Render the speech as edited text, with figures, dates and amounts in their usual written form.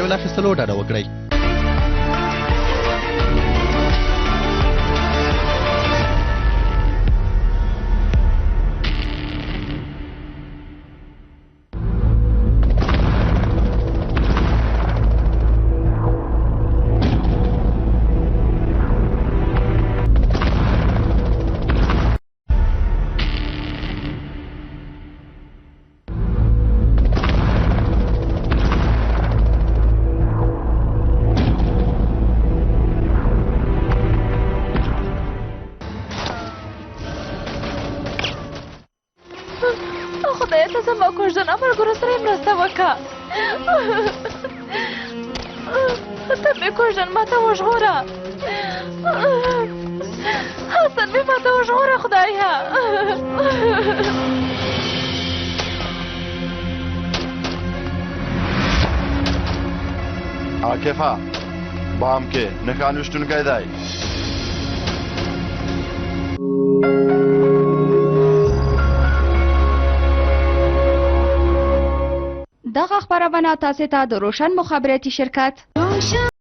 ویلا اخیستلو ډاډه وکړئ. خدای ته زما کوژدن ملګرو سره یې مرسته وکړه. ته مې کوژدن ما ته وژغوره. حسن مې ما ته وژغوره خدایه. عاکفه بام کې نښان ویشتونکی دی. دغه خبرونه تاسو ته د روشن مخابراتي شرکت